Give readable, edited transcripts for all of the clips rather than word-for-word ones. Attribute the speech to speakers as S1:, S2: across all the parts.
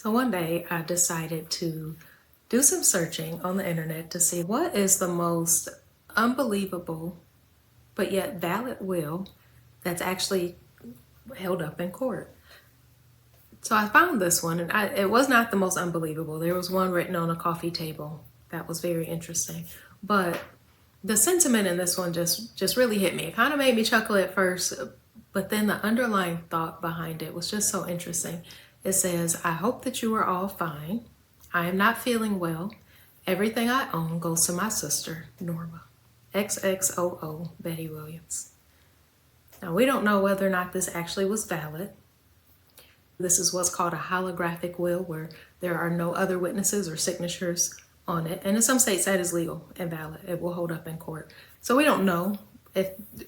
S1: So one day I decided to do some searching on the internet to see what is the most unbelievable but yet valid will that's actually held up in court. So I found this one, and it was not the most unbelievable. There was one written on a coffee table that was very interesting, but the sentiment in this one just really hit me. It kind of made me chuckle at first, but then the underlying thought behind it was just so interesting. It says, "I hope that you are all fine. I am not feeling well. Everything I own goes to my sister, Norma. XXOO, Betty Williams." Now, we don't know whether or not this actually was valid. This is what's called a holographic will, where there are no other witnesses or signatures on it. And in some states, that is legal and valid. It will hold up in court. So we don't know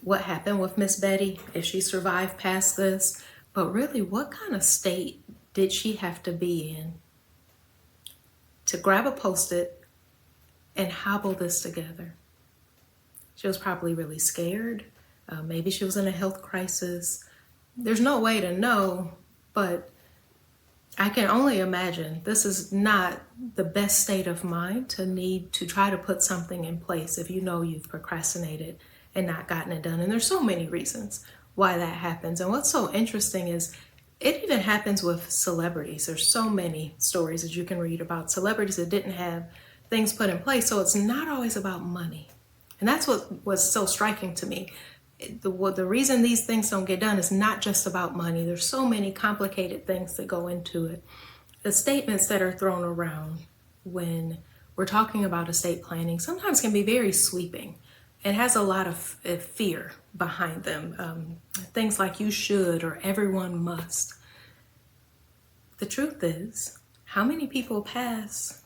S1: what happened with Miss Betty, if she survived past this, but really, what kind of state did she have to be in to grab a Post-it and hobble this together? She was probably really scared. Maybe she was in a health crisis. There's no way to know, but I can only imagine this is not the best state of mind to need to try to put something in place if you know you've procrastinated and not gotten it done. And there's so many reasons why that happens. And what's so interesting is it even happens with celebrities. There's so many stories that you can read about celebrities that didn't have things put in place. So it's not always about money. And that's what was so striking to me. The reason these things don't get done is not just about money. There's so many complicated things that go into it. The statements that are thrown around when we're talking about estate planning sometimes can be very sweeping and has a lot of fear behind them. Things like "you should" or "everyone must." The truth is, how many people pass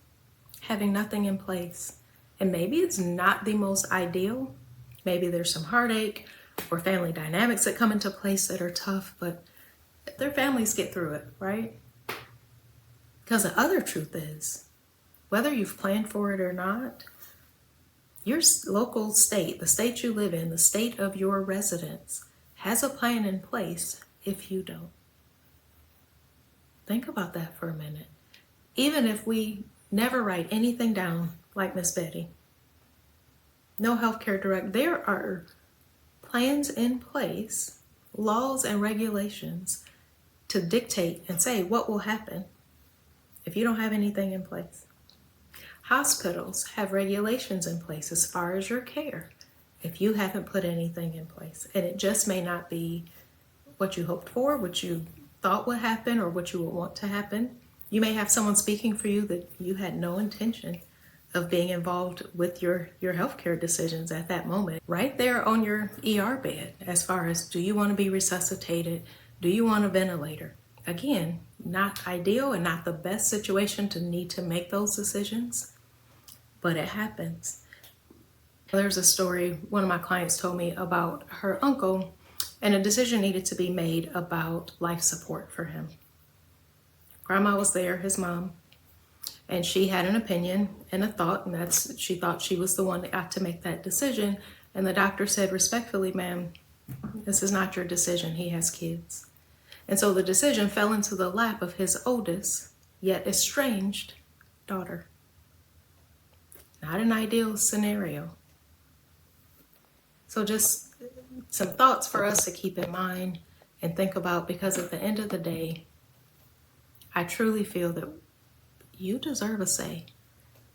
S1: having nothing in place? And maybe it's not the most ideal. Maybe there's some heartache or family dynamics that come into place that are tough, but their families get through it, right? Because the other truth is, whether you've planned for it or not, your local state, the state you live in, the state of your residence, has a plan in place if you don't. Think about that for a minute. Even if we never write anything down like Miss Betty, no healthcare direct, there are plans in place, laws and regulations to dictate and say what will happen if you don't have anything in place. Hospitals have regulations in place as far as your care if you haven't put anything in place. And it just may not be what you hoped for, what you thought would happen, or what you would want to happen. You may have someone speaking for you that you had no intention of being involved with your healthcare decisions at that moment, right there on your ER bed, as far as, do you want to be resuscitated? Do you want a ventilator? Again, not ideal and not the best situation to need to make those decisions, but it happens. There's a story one of my clients told me about her uncle, and a decision needed to be made about life support for him. Grandma was there, his mom, and she had an opinion and a thought, and she thought she was the one that got to make that decision. And the doctor said, "Respectfully, ma'am, this is not your decision. He has kids." And so the decision fell into the lap of his oldest, yet estranged daughter. Not an ideal scenario. So just some thoughts for us to keep in mind and think about, because at the end of the day, I truly feel that you deserve a say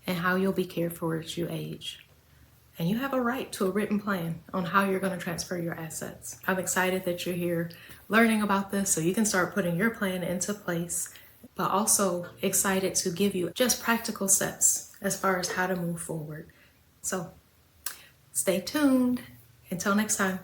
S1: in how you'll be cared for as you age. And you have a right to a written plan on how you're going to transfer your assets. I'm excited that you're here learning about this so you can start putting your plan into place, but also excited to give you just practical steps as far as how to move forward. So stay tuned. Until next time.